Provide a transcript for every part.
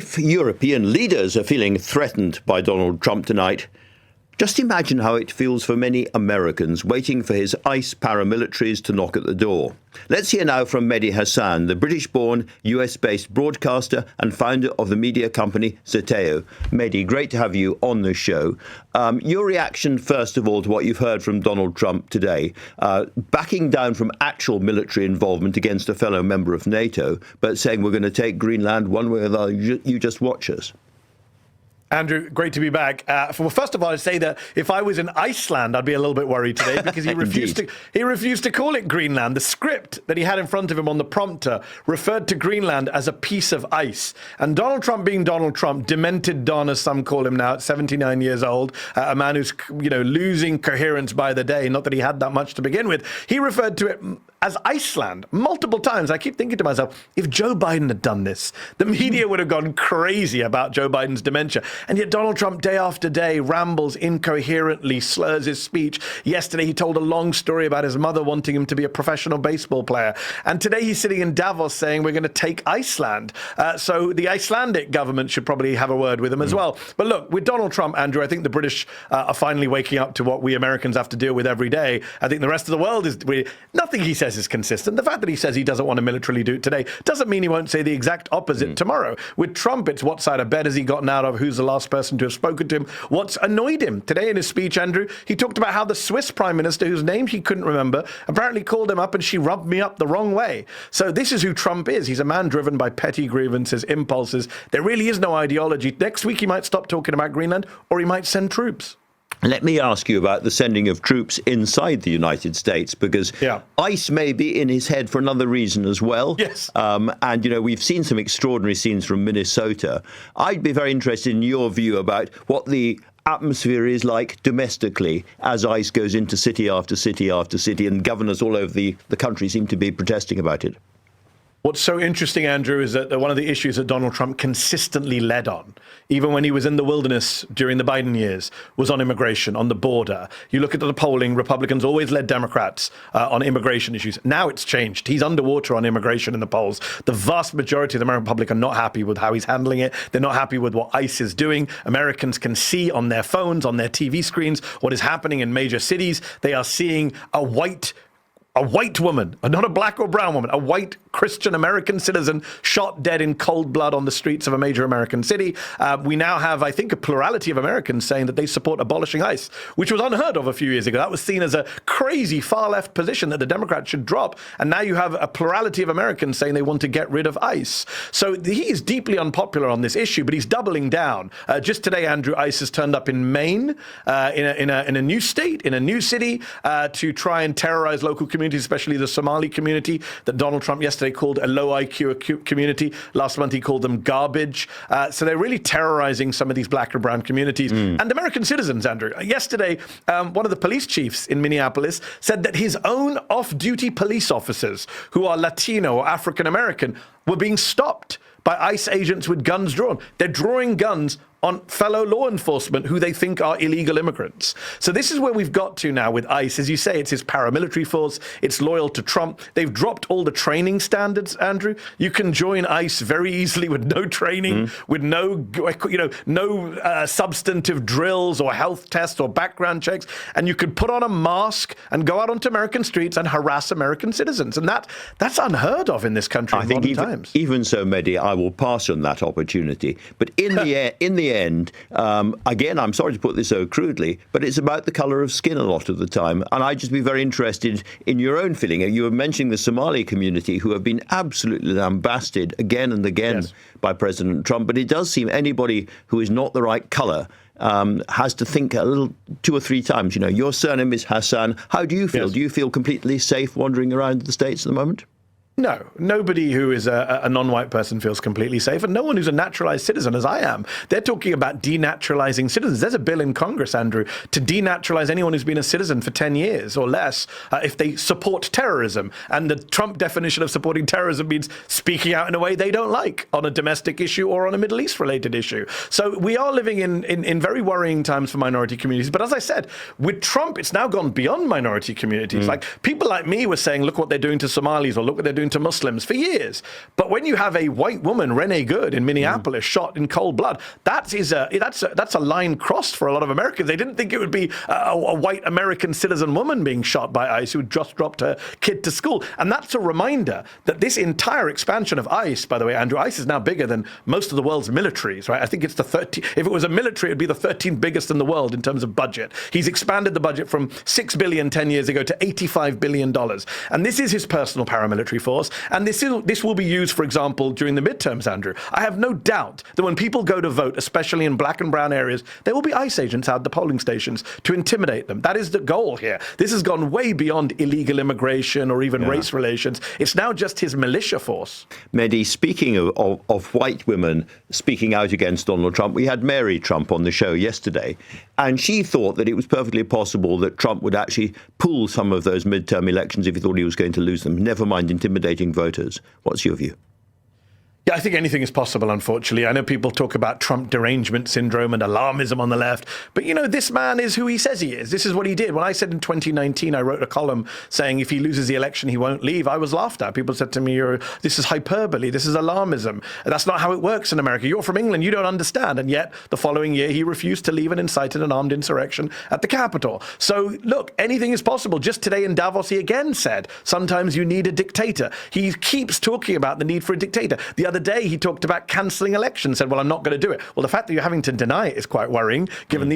If European leaders are feeling threatened by Donald Trump tonight, just imagine how it feels for many Americans waiting for his ICE paramilitaries to knock at the door. Let's hear now from Mehdi Hasan, the British-born, US-based broadcaster and founder of the media company Zeteo. Mehdi, great to have you on the show. Your reaction, first of all, to what you've heard from Donald Trump today, backing down from actual military involvement against a fellow member of NATO, but saying we're going to take Greenland one way or the other. You just watch us. Andrew, great to be back. Well, first of all, I'd say that if I was in Iceland, I'd be a little bit worried today because he refused to call it Greenland. The script that he had in front of him on the prompter referred to Greenland as a piece of ice. And Donald Trump, being Donald Trump, demented Don, as some call him now, at 79 years old, a man who's losing coherence by the day. Not that he had that much to begin with. He referred to it as Iceland multiple times. I keep thinking to myself, if Joe Biden had done this, the media would have gone crazy about Joe Biden's dementia. And yet Donald Trump, day after day, rambles incoherently, slurs his speech. Yesterday, he told a long story about his mother wanting him to be a professional baseball player. And today, he's sitting in Davos saying, we're going to take Iceland. So the Icelandic government should probably have a word with him as well. But look, with Donald Trump, Andrew, I think the British are finally waking up to what we Americans have to deal with every day. I think the rest of the world is... Nothing he says is consistent. The fact that he says he doesn't want to militarily do it today doesn't mean he won't say the exact opposite tomorrow. With Trump, it's what side of bed has he gotten out of? Who's the last person to have spoken to him? What's annoyed him? Today in his speech, Andrew, he talked about how the Swiss prime minister, whose name he couldn't remember, apparently called him up and she rubbed me up the wrong way. So this is who Trump is. He's a man driven by petty grievances, impulses. There really is no ideology. Next week, he might stop talking about Greenland or he might send troops. Let me ask you about the sending of troops inside the United States, because ICE may be in his head for another reason as well. Yes. And, we've seen some extraordinary scenes from Minnesota. I'd be very interested in your view about what the atmosphere is like domestically as ICE goes into city after city after city, and governors all over the country seem to be protesting about it. What's so interesting, Andrew, is that one of the issues that Donald Trump consistently led on, even when he was in the wilderness during the Biden years, was on immigration, on the border. You look at the polling, Republicans always led Democrats on immigration issues. Now it's changed. He's underwater on immigration in the polls. The vast majority of the American public are not happy with how he's handling it. They're not happy with what ICE is doing. Americans can see on their phones, on their TV screens, what is happening in major cities. They are seeing a white woman, not a black or brown woman, a white Christian American citizen shot dead in cold blood on the streets of a major American city. We now have, I think, a plurality of Americans saying that they support abolishing ICE, which was unheard of a few years ago. That was seen as a crazy far-left position that the Democrats should drop. And now you have a plurality of Americans saying they want to get rid of ICE. So he is deeply unpopular on this issue, but he's doubling down. Just today, Andrew, ICE has turned up in Maine, in a new state, in a new city, to try and terrorize local communities, especially the Somali community that Donald Trump yesterday called a low IQ community. Last month, he called them garbage. So they're really terrorizing some of these black and brown communities and American citizens, Andrew. Yesterday, one of the police chiefs in Minneapolis said that his own off-duty police officers, who are Latino or African American, were being stopped by ICE agents with guns drawn. They're drawing guns on fellow law enforcement who they think are illegal immigrants. So this is where we've got to now with ICE. As you say, it's his paramilitary force. It's loyal to Trump. They've dropped all the training standards, Andrew. You can join ICE very easily with no training, with no substantive drills or health tests or background checks. And you could put on a mask and go out onto American streets and harass American citizens. And that's unheard of in this country in modern times. Even so, Mehdi, I will pass on that opportunity. But in the end, again, I'm sorry to put this so crudely, but it's about the colour of skin a lot of the time. And I'd just be very interested in your own feeling. You were mentioning the Somali community, who have been absolutely lambasted again and again by President Trump. But it does seem anybody who is not the right colour has to think a little 2 or 3 times. Your surname is Hassan. How do you feel? Do you feel completely safe wandering around the States at the moment? No, nobody who is a non-white person feels completely safe, and no one who's a naturalized citizen, as I am. They're talking about denaturalizing citizens. There's a bill in Congress, Andrew, to denaturalize anyone who's been a citizen for 10 years or less if they support terrorism. And the Trump definition of supporting terrorism means speaking out in a way they don't like on a domestic issue or on a Middle East-related issue. So we are living in very worrying times for minority communities. But as I said, with Trump, it's now gone beyond minority communities. Like people like me were saying, look what they're doing to Somalis, or look what they're doing to Muslims for years. But when you have a white woman, Renee Good, in Minneapolis, shot in cold blood, that's a line crossed for a lot of Americans. They didn't think it would be a white American citizen woman being shot by ICE who had just dropped her kid to school. And that's a reminder that this entire expansion of ICE, by the way, Andrew, ICE is now bigger than most of the world's militaries, right? I think it's if it was a military, it'd be the 13th biggest in the world in terms of budget. He's expanded the budget from $6 billion 10 years ago to $85 billion. And this is his personal paramilitary force. And this will be used, for example, during the midterms, Andrew. I have no doubt that when people go to vote, especially in black and brown areas, there will be ICE agents out at the polling stations to intimidate them. That is the goal here. This has gone way beyond illegal immigration or even race relations. It's now just his militia force. Mehdi, speaking of white women speaking out against Donald Trump, we had Mary Trump on the show yesterday, and she thought that it was perfectly possible that Trump would actually pull some of those midterm elections if he thought he was going to lose them, never mind intimidating voters. What's your view? Yeah, I think anything is possible, unfortunately. I know people talk about Trump derangement syndrome and alarmism on the left, but, this man is who he says he is. This is what he did. When I said in 2019, I wrote a column saying if he loses the election, he won't leave, I was laughed at. People said to me, this is hyperbole, this is alarmism. That's not how it works in America. You're from England, you don't understand. And yet, the following year, he refused to leave and incited an armed insurrection at the Capitol. So, look, anything is possible. Just today in Davos, he again said, sometimes you need a dictator. He keeps talking about the need for a dictator. The other day, he talked about cancelling elections, said, well, I'm not going to do it. Well, the fact that you're having to deny it is quite worrying, given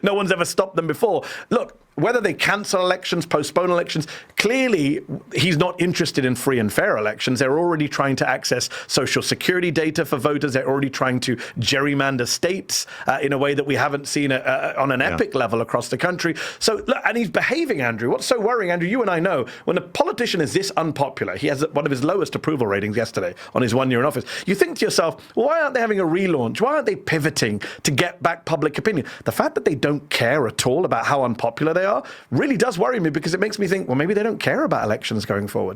no one's ever stopped them before. Look, whether they cancel elections, postpone elections, clearly he's not interested in free and fair elections. They're already trying to access social security data for voters. They're already trying to gerrymander states in a way that we haven't seen on an epic level across the country. So, look, and he's behaving, Andrew. What's so worrying, Andrew, you and I know, when a politician is this unpopular, he has one of his lowest approval ratings yesterday on his 1 year in office. You think to yourself, well, why aren't they having a relaunch? Why aren't they pivoting to get back public opinion? The fact that they don't care at all about how unpopular they are really does worry me, because it makes me think, well, maybe they don't care about elections going forward.